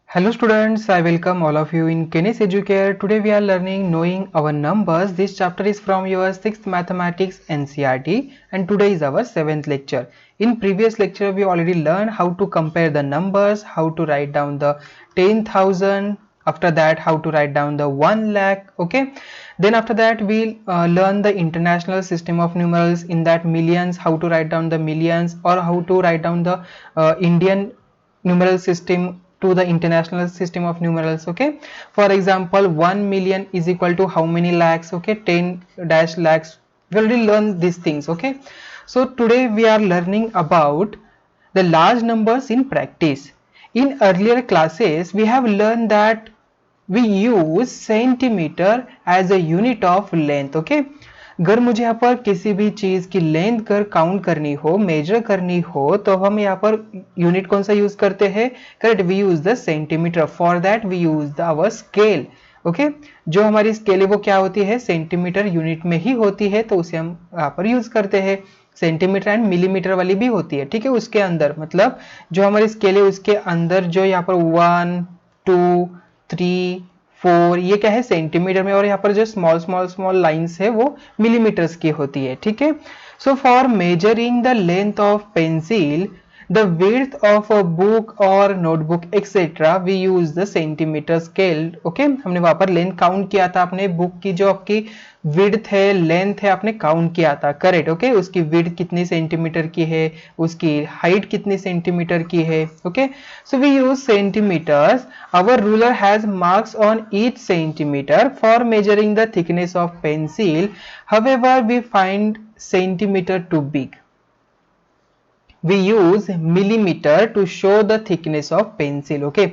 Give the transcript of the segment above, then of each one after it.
Hello students, I welcome all of you in Kenis Educare. Today we are learning knowing our numbers. This chapter is from your 6th mathematics NCERT and today is our 7th lecture. In previous lecture we already learned how to compare the numbers, how to write down the 10,000, after that how to write down the 1 lakh, okay. Then after that we'll learn the international system of numerals, in that millions, how to write down the millions, or how to write down the Indian numeral system to the international system of numerals. Okay, for example 1 million is equal to how many lakhs? Okay, 10 dash lakhs. We already learned these things. Okay, so today we are learning about the large numbers in practice. In earlier classes we have learned that we use centimeter as a unit of length. Okay, अगर मुझे यहाँ पर किसी भी चीज की length कर count करनी हो, मेजर करनी हो, तो हम यहाँ पर यूनिट कौन सा यूज करते हैं? Correct, we use the centimetre. For that we use our scale. Okay, जो हमारी स्केल है वो क्या होती है? सेंटीमीटर यूनिट में ही होती है, तो उसे हम यहाँ पर यूज करते हैं. सेंटीमीटर एंड मिलीमीटर वाली भी होती है, ठीक है. उसके अंदर मतलब जो हमारी स्केल है उसके अंदर जो यहाँ पर 1 2 3 4 ये क्या है? सेंटीमीटर में, और यहाँ पर जो स्मॉल स्मॉल स्मॉल लाइंस है वो मिलीमीटर्स की होती है, ठीक है. So for measuring the length of pencil, the width of a book or notebook etc we use the centimeter scale. okay, हमने वहां पर लेंथ काउंट किया था. आपने बुक की जो आपकी विड्थ है, लेंथ है, आपने काउंट किया था. करेक्ट. ओके, उसकी विड्थ कितनी सेंटीमीटर की है, उसकी हाइट कितनी सेंटीमीटर की है. Okay, so we use centimetres. our ruler has marks on each centimeter for measuring the thickness of pencil. however we find centimeter too big. we use millimeter to show the thickness of pencil. okay,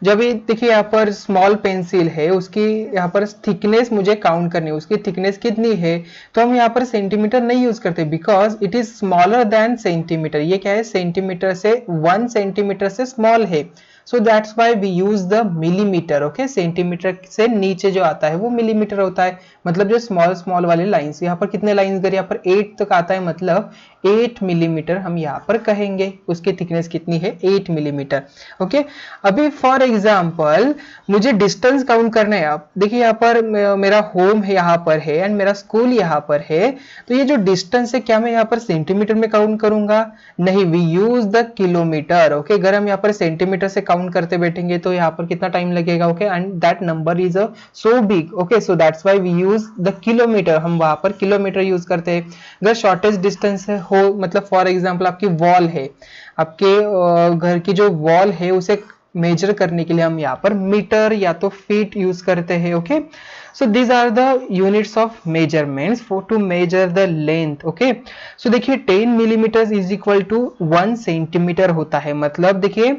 जब ये देखिए यहाँ पर small pencil है, उसकी यहाँ पर thickness मुझे काउंट करनी है, उसकी थिकनेस कितनी है, तो हम यहाँ पर सेंटीमीटर नहीं यूज करते, because it is smaller than centimetre. ये क्या है? सेंटीमीटर से 1 सेंटीमीटर से स्मॉल है. So that's why we use the millimetre. Okay, centimetre से नीचे जो आता है वो मिलीमीटर होता है. मतलब जो स्मॉल स्मॉल वाले लाइंस, यहाँ पर कितने लाइंस? अगर यहाँ पर 8 तक आता है, मतलब 8 मिलीमीटर हम यहाँ पर कहेंगे. उसकी थिकनेस कितनी है? 8 मिलीमीटर. ओके, अभी फॉर एग्जाम्पल मुझे डिस्टेंस काउंट करना है. आप देखिए यहाँ पर मेरा होम है यहाँ पर है एंड मेरा स्कूल यहाँ पर है, तो ये जो डिस्टेंस है क्या मैं यहाँ पर सेंटीमीटर में काउंट करूंगा? नहीं, we use the kilometre. Okay, अगर हम यहाँ पर सेंटीमीटर से काउंट करते बैठेंगे तो यहाँ पर कितना टाइम लगेगा? Okay, and that number is so big. Okay, so that's why we use the kilometre. हम वहां पर किलोमीटर यूज करते हैं. अगर शॉर्टेस्ट डिस्टेंस हो, मतलब फॉर एग्जाम्पल आपकी वॉल है, आपके घर की जो वॉल है उसे मेजर करने के लिए हम यहाँ पर मीटर या तो फीट यूज करते हैं. Okay, so these are the units of measurements for to measure the length. okay, so देखिए 10 millimeters is equal to 1 centimetre होता है. मतलब देखिए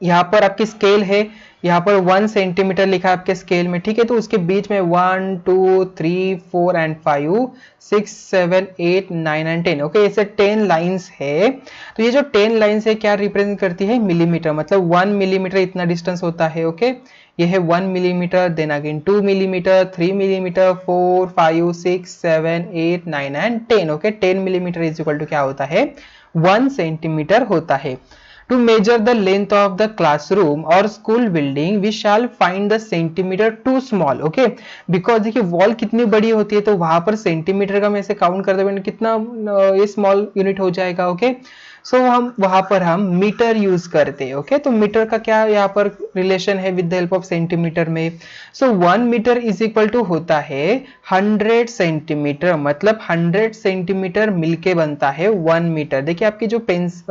यहाँ पर आपकी स्केल है, यहाँ पर 1 सेंटीमीटर लिखा है आपके स्केल में, ठीक है. तो उसके बीच में 1 2 3 4 एंड 5 6 7 8 9 एंड 10. ओके, ऐसे 10 लाइंस है. तो ये जो 10 लाइंस है क्या रिप्रेजेंट करती है? मिलीमीटर. मतलब 1 मिलीमीटर इतना डिस्टेंस होता है. ओके, ये है 1 millimetre, then again 2 millimetre, 3 millimetre, 4 5 6 7 8 9 and 10. Okay, 10 millimetre is equal to क्या होता है? 1 सेंटीमीटर होता है. To measure the length of the classroom or school building, we shall find the centimeter too small. Okay, because देखिए wall कितनी बड़ी होती है, तो वहां पर सेंटीमीटर का मैं ऐसे काउंट करते हुए कितना ये स्मॉल यूनिट हो जाएगा. ओके, सो हम वहां पर हम मीटर यूज करते हैं. ओके, तो मीटर का क्या यहाँ पर रिलेशन है with the help of centimetre में? सो 1 मीटर इज इक्वल टू होता है 100 सेंटीमीटर. मतलब 100 सेंटीमीटर मिलके बनता है 1 मीटर. देखिए आपकी जो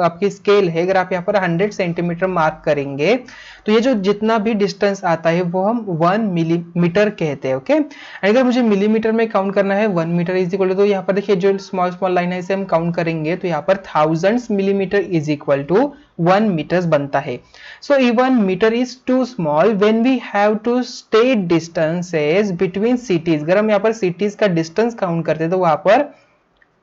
आपकी स्केल है, अगर आप यहाँ पर 100 सेंटीमीटर मार्क करेंगे तो ये जो जितना भी डिस्टेंस आता है वो हम 1 मिलीमीटर कहते हैं. ओके, अगर मुझे मिलीमीटर में काउंट करना है 1 मीटर इज इक्वल टू, तो यहाँ पर देखिए जो स्मॉल स्मॉल लाइन है इसे हम काउंट करेंगे तो यहाँ पर thousands millimetre is equal to 1 metre बनता है. So even metre is too small when we have to state distances between cities. अगर हम यहाँ पर सिटीज का डिस्टेंस काउंट करते हैं तो वहां पर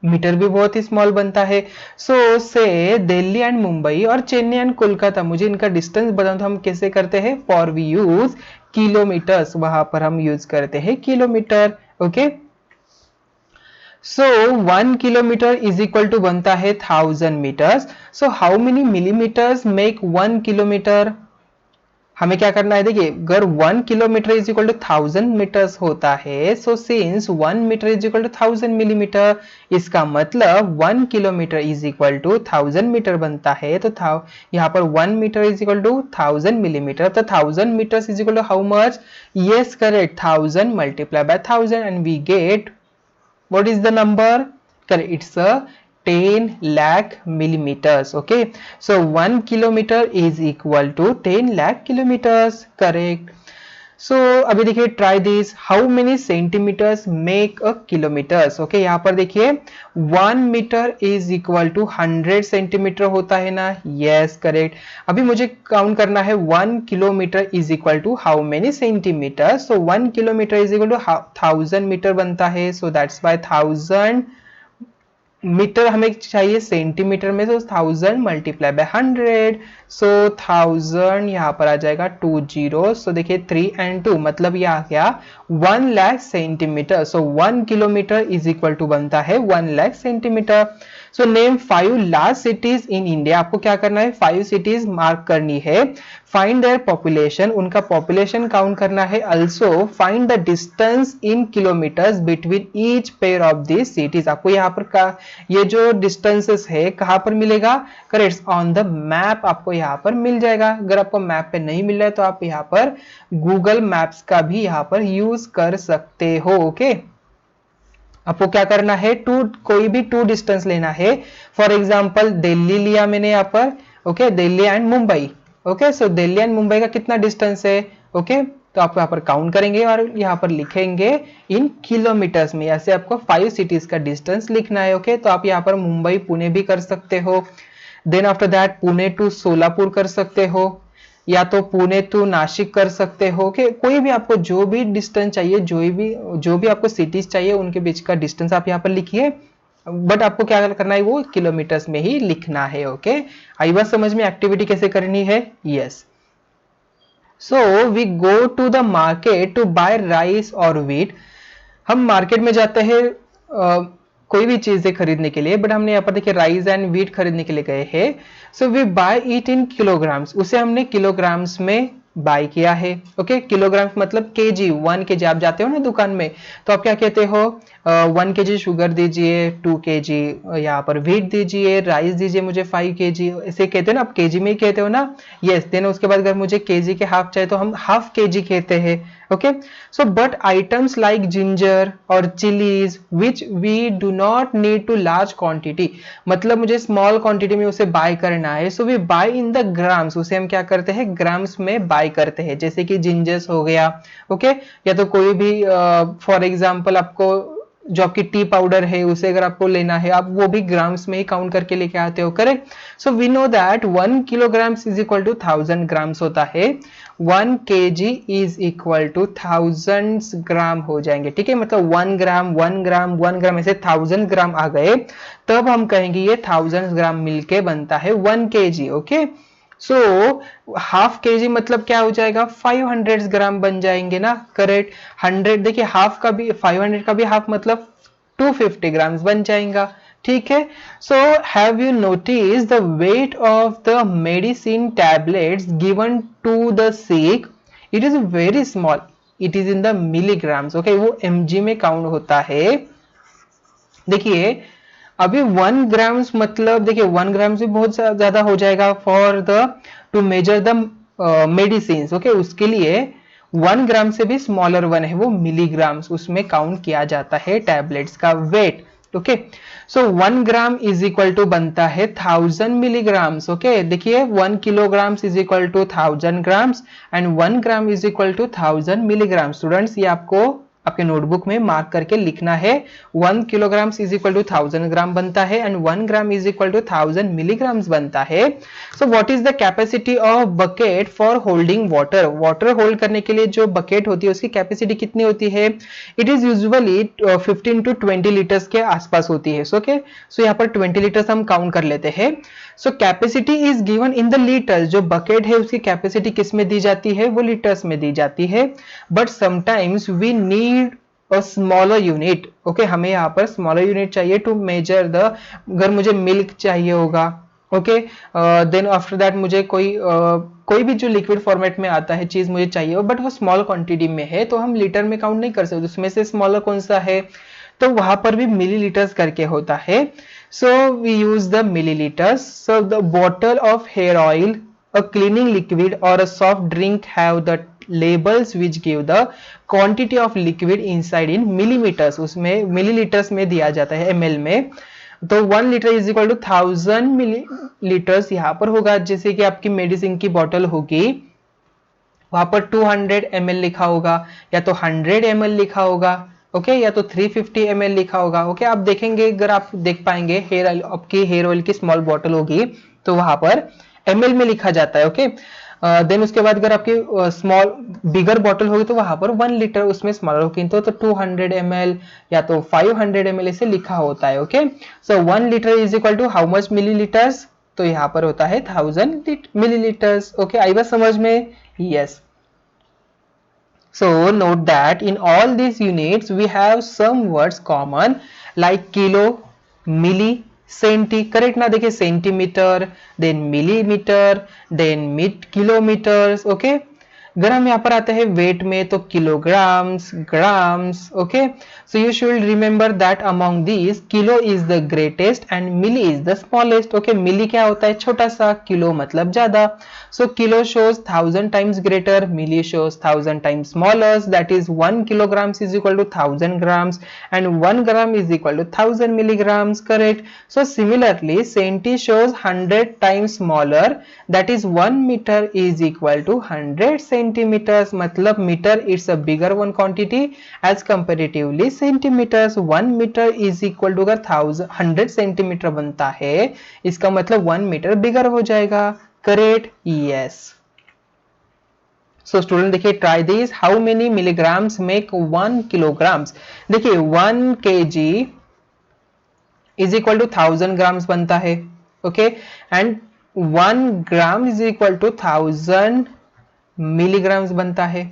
मीटर भी बहुत ही स्मॉल बनता है. सो से दिल्ली एंड मुंबई और चेन्नई एंड कोलकाता, मुझे इनका डिस्टेंस बताना, तो हम कैसे करते हैं? For we use kilometres. वहां पर हम यूज करते हैं kilometre. Okay, so 1 kilometre is equal to बनता है 1000 metres. So how many millimetres make 1 kilometre? हमें क्या करना है, देखिए अगर 1 kilometre is equal to 1000 metres होता है, so since 1 metre is equal to 1000 millimetre, इसका मतलब 1 kilometre is equal to 1000 metre बनता है। तो यहाँ पर 1 metre is equal to 1000 millimetre, तो 1000 metres is equal to how much, yes correct, 1000 multiply by 1000 and we get what is the number, correct, it's a 10 lakh millimeters. Okay, so 1 kilometer is equal to 10 lakh kilometers, correct. So अभी देखिए try this, how many centimetres make a kilometres. Okay, यहाँ पर देखिए 1 metre is equal to 100 centimetre होता है ना, yes correct. अभी मुझे काउंट करना है 1 kilometre is equal to how many centimetre, so 1 kilometre is equal to 1000 metre बनता है, सो दैट्स वाई 1000 मीटर हमें चाहिए सेंटीमीटर में, तो 1000 मल्टीप्लाई बाय 100, सो 1000 यहाँ पर आ जाएगा 2 जीरो, सो देखिए 3 and 2 मतलब ये आ गया 1 lakh centimetre. So 1 kilometre is equal to बनता है 1 lakh centimetre. So name 5 large cities in India, आपको क्या करना है 5 सिटीज मार्क करनी है, फाइंड देयर पॉपुलेशन, उनका पॉपुलेशन काउंट करना है, also find the distance in kilometres between each pair of this cities. आपको यहाँ पर ये जो डिस्टेंसेस है कहाँ पर मिलेगा, करेक्ट, ऑन द मैप आपको यहाँ पर मिल जाएगा। अगर आपको मैप पे नहीं मिल रहा है तो आप यहाँ पर गूगल मैप्स का भी यहाँ पर यूज कर सकते हो। ओके, आपको क्या करना है, कोई भी टू डिस्टेंस लेना है, फॉर एग्जांपल दिल्ली लिया मैंने यहाँ पर, okay, Delhi and Mumbai. Okay, so Delhi and Mumbai का कितना डिस्टेंस है, ओके, तो आप यहाँ पर काउंट करेंगे और यहाँ पर लिखेंगे इन किलोमीटर्स में, ऐसे आपको 5 सिटीज का डिस्टेंस लिखना है। ओके, तो आप यहाँ पर मुंबई पुणे भी कर सकते हो, then after that Pune to Solapur कर सकते हो, या तो पुणे टू नासिक कर सकते हो। कि कोई भी आपको जो भी डिस्टेंस चाहिए, जो भी आपको सिटीज चाहिए उनके बीच का डिस्टेंस आप यहाँ पर लिखिए, बट आपको क्या करना है वो किलोमीटर्स में ही लिखना है। ओके, आई बात समझ में, एक्टिविटी कैसे करनी है, yes. So we go to the market to buy rice और व्हीट, हम मार्केट में जाते हैं कोई भी चीजें खरीदने के लिए, बट हमने यहाँ पर देखिए राइस एंड व्हीट खरीदने के लिए गए हैं। So we buy it in kilograms, उसे हमने किलोग्राम्स में बाय किया है। ओके, किलोग्राम्स मतलब केजी, 1 केजी, आप जाते हो ना दुकान में तो आप क्या कहते हो, 1 केजी शुगर दीजिए, 2 केजी यहाँ पर व्हीट दीजिए, राइस दीजिए मुझे 5 केजी, ऐसे कहते हो ना आप, केजी में ही कहते हो ना, यस। देन उसके बाद अगर मुझे केजी के हाफ चाहिए तो हम हाफ केजी कहते हैं। Okay, so but items like ginger और chillies which we do not need to large quantity, मतलब मुझे स्मॉल क्वांटिटी में उसे बाय करना है, so we buy in the grams, उसे हम क्या करते हैं ग्राम्स में बाय करते हैं, जैसे कि जिंजर्स हो गया। ओके, या तो कोई भी फॉर एग्जांपल आपको जो आपकी टी पाउडर है उसे अगर आपको लेना है, आप वो भी ग्राम्स में ही काउंट करके लेके आते हो, correct. So we know that 1 kilograms is equal to 1000 grams होता है, 1 KG is equal to 1000 gram हो जाएंगे, ठीक है, मतलब 1 ग्राम 1 ग्राम 1 ग्राम ऐसे 1000 ग्राम आ गए, तब हम कहेंगे ये 1000 ग्राम मिलके बनता है 1 KG. Okay, so half KG मतलब क्या हो जाएगा, 500 ग्राम बन जाएंगे ना, करेक्ट। 100 देखिए हाफ का भी, 500 का भी हाफ मतलब 250 ग्राम्स बन जाएगा, ठीक है। So have you notice the weight of the medicine tablets given to the sick, it is very small, it is in the milligrams. Okay, वो mg में काउंट होता है। देखिए अभी 1 ग्राम्स मतलब देखिए 1 ग्राम से बहुत ज्यादा हो जाएगा for the two measure the medicine. Okay, उसके लिए 1 ग्राम से भी स्मॉलर वन है वो मिलीग्राम्स, उसमें काउंट किया जाता है टैबलेट्स का weight. Okay, so 1 gram is equal to बनता है 1000 मिलीग्राम्स। ओके, देखिए 1 kilograms is equal to 1000 grams and 1 gram is equal to 1000 milligram. Students ये आपको आपके नोटबुक में मार्क करके लिखना है, 1 kilograms is equal to 1000 gram बनता है and 1 gram is equal to 1000 milligrams बनता है। So what is the capacity of bucket for holding water, water hold करने के लिए जो बकेट होती है उसकी कैपेसिटी कितनी होती है, it is usually 15 to 20 litres के आसपास होती है। ओके, सो यहाँ पर 20 लीटर्स हम काउंट कर लेते हैं। So capacity is given in the litre, जो बकेट है उसकी कैपेसिटी किस में दी जाती है, वो लीटर्स में दी जाती है, but sometimes we need a smaller unit. Okay, हमें यहाँ पर स्मॉलर यूनिट चाहिए टू मेजर द, अगर मुझे मिल्क चाहिए होगा, ओके, देन आफ्टर दैट मुझे कोई कोई भी जो लिक्विड फॉर्मेट में आता है चीज मुझे चाहिए हो, बट वो स्मॉल क्वांटिटी में है, तो हम लीटर में काउंट नहीं कर सकते, उसमें से स्मॉलर कौन सा है, तो वहां पर भी मिलीलीटर्स करके होता है। So we use the millilitres. So the bottle of hair oil, a cleaning liquid और a soft drink have the labels which give the quantity of liquid inside in millimeters, उसमें मिलीलीटर्स में दिया जाता है, ml में। तो 1 litre is equal to 1000 millilitres यहाँ पर होगा। जैसे कि आपकी मेडिसिन की बॉटल होगी, वहां पर 200 ml लिखा होगा, या तो 100 ml लिखा होगा, ओके, या तो 350 ml लिखा होगा, ओके। आप देखेंगे, अगर आप देख पाएंगे हेयर ऑयल, आपकी हेयर ऑयल की स्मॉल बॉटल होगी तो वहां पर ml में लिखा जाता है, ओके। देन उसके बाद अगर आपकी स्मॉल बिगर बॉटल होगी तो वहां पर 1 लीटर उसमें स्मॉलर होगी तो 200 ml या तो 500 ml ऐसे लिखा होता है, okay. So 1 litre is equal to how much millilitres, तो यहाँ पर होता है 1000 मिलीलीटर्स, ओके। आई बात समझ में? Yes. So note that in all these units we have some words common like kilo, milli, centi, correct ना? देखिए centimetre, then millimetre, then kilometres, okay। अगर हम यहाँ पर आते हैं वेट में तो kilograms, grams, okay. So you should remember that among these kilo is the greatest and milli is the smallest, okay. Milli क्या होता है? छोटा सा, किलो मतलब ज्यादा। So kilo shows 1000 times greater, milli shows 1000 times smaller, that is 1 kilograms is equal to 1000 grams and 1 gram is equal to 1000 milligrams, correct। So similarly centi shows 100 times smaller, that is 1 meter is equal to 100 centimeters, मतलब metre it's a bigger one quantity as comparatively centimeters। 1 meter is equal to, अगर 100 centimetre बनता है इसका मतलब 1 metre bigger हो जाएगा, correct? Yes. So student देखिए, try this, how many milligrams make 1 kilograms. देखिए 1 kg is equal to 1000 grams बनता है, okay, and 1 gram is equal to 1000 milligrams बनता है,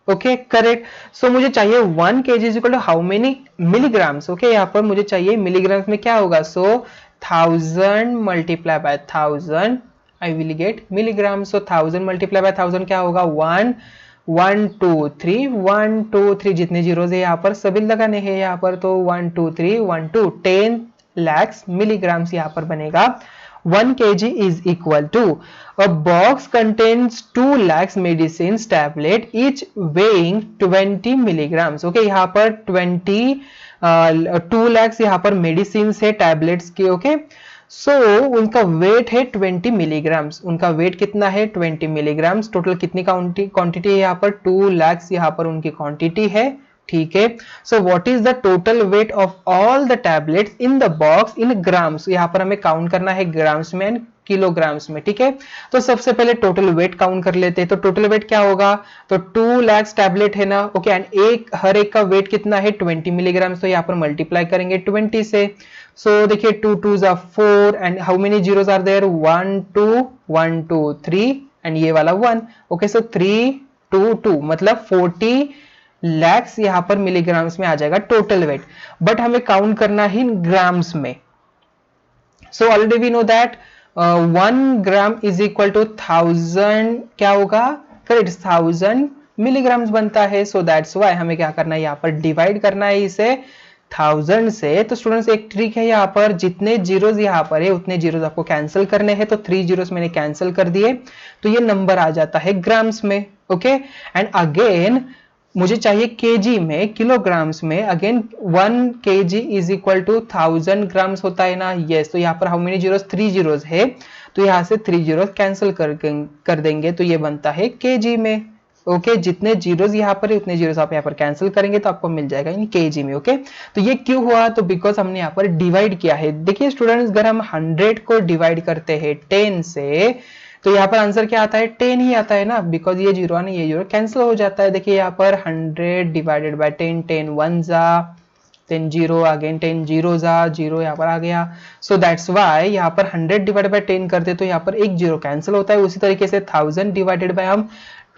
ओके, करेक्ट। सो मुझे चाहिए 1 kg is equal to how many milligrams, okay. यहाँ पर मुझे चाहिए मिलीग्राम्स में क्या होगा, so 1000 multiply by 1000 I will get milligrams। so 1000 multiply by 1000 क्या होगा, 1 1 2 3 1 2 3, जितने जीरोस है यहाँ पर सभी लगाने हैं यहाँ पर, तो 1 2 3 1 2 10 lakhs milligrams यहाँ पर बनेगा। 1 kg is equal to a box contains 2 lakhs medicines tablet each weighing 20 milligrams, okay. यहाँ पर 2 lakhs यहाँ पर मेडिसिन है टैबलेट्स के, ओके। सो उनका वेट है 20 मिलीग्राम्स, उनका वेट कितना है 20 मिलीग्राम्स। टोटल कितनी क्वांटिटी है यहाँ पर, 2 lakhs यहाँ पर उनकी क्वांटिटी है, ठीक है। So what is the total weight of all the tablets in the box in grams, यहाँ पर हमें काउंट करना है ग्राम्स में एंड किलोग्राम्स में, ठीक है। तो सबसे पहले टोटल वेट काउंट कर लेते हैं, तो टोटल वेट क्या होगा, तो 2 lakhs टैबलेट है ना, ओके, एंड हर एक का वेट कितना है 20 मिलीग्राम्स, तो यहाँ पर मल्टीप्लाई करेंगे 20 से। So देखिए 2 2s are 4 and how many zeros are there, 1 2 1 2 3 and ये वाला 1, okay। so 3 2 2 मतलब 40 lakhs यहाँ पर मिलीग्राम्स में आ जाएगा टोटल वेट, बट हमें काउंट करना ही ग्राम्स में। so already we know that 1 gram is equal to 1000 क्या होगा, करेक्ट, 1000 मिलीग्राम्स बनता है। so that's why हमें क्या करना है, यहाँ पर डिवाइड करना है इसे 1000 से। तो स्टूडेंट्स एक ट्रिक है यहाँ पर, जितने जीरोस यहाँ पर है उतने जीरोस आपको कैंसिल करने हैं, तो 3 जीरोस मैंने कैंसिल कर दिए, तो ये नंबर आ जाता है ग्राम्स में, ओके। एंड अगेन मुझे चाहिए केजी में, किलोग्राम्स में, again 1 kg is equal to 1000 grams होता है ना, यस। तो यहाँ पर हाउ मेनी जीरोस, 3 जीरोस है, तो यहाँ से 3 जीरोस कैंसिल कर देंगे, तो ये बनता है केजी में, ओके। जितने जीरोस यहाँ पर है उतने जीरोस आप यहाँ पर कैंसिल करेंगे तो आपको मिल जाएगा इन केजी में, ओके। तो ये क्यों हुआ, तो बिकॉज हमने यहाँ पर डिवाइड किया है। देखिए स्टूडेंट्स, अगर हम 100 को डिवाइड करते हैं 10 से, तो यहाँ पर आंसर क्या आता है, 10 ही आता है ना, बिकॉज ये जीरो है, ये जीरो कैंसिल हो जाता है। देखिए यहाँ पर 100 डिवाइडेड बाय 10, 10 1 जा 10 जीरो, अगेन 10 जीरो जा जीरो यहाँ पर आ गया। सो दैट्स वाई यहाँ पर 100 डिवाइडेड बाय 10 करते तो यहाँ पर एक जीरो कैंसिल होता है। उसी तरीके से 1000 डिवाइडेड बाय हम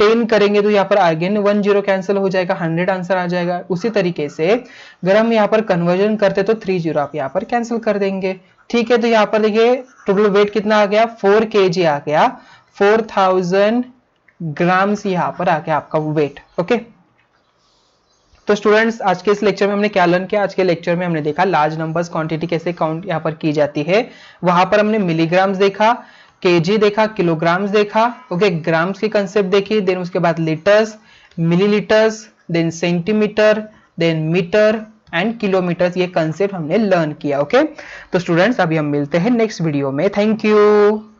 10 करेंगे तो यहाँ पर अगेन 1 जीरो कैंसिल हो जाएगा, 100 आंसर आ जाएगा। उसी तरीके से अगर हम यहाँ पर कन्वर्जन करते तो 3 जीरो आप यहाँ पर कैंसिल कर देंगे, ठीक है। तो यहाँ पर देखिए टोटल वेट कितना आ गया, 4 kg आ गया। 4000 ग्राम्स यहाँ पर आ गया आपका वेट। ओके, तो स्टूडेंट्स आज के इस लेक्चर में हमने क्या लर्न किया? आज के लेक्चर में हमने देखा लार्ज नंबर्स क्वांटिटी कैसे काउंट यहाँ पर की जाती है। वहां पर हमने मिलीग्राम्स देखा, केजी देखा, किलोग्राम्स देखा, ओके, ग्राम्स की कंसेप्ट देखी, देन उसके बाद litres, millilitres, then centimetre, then metre and kilometres, ये कंसेप्ट हमने लर्न किया। ओके, तो स्टूडेंट्स अभी हम मिलते हैं नेक्स्ट वीडियो में। Thank you.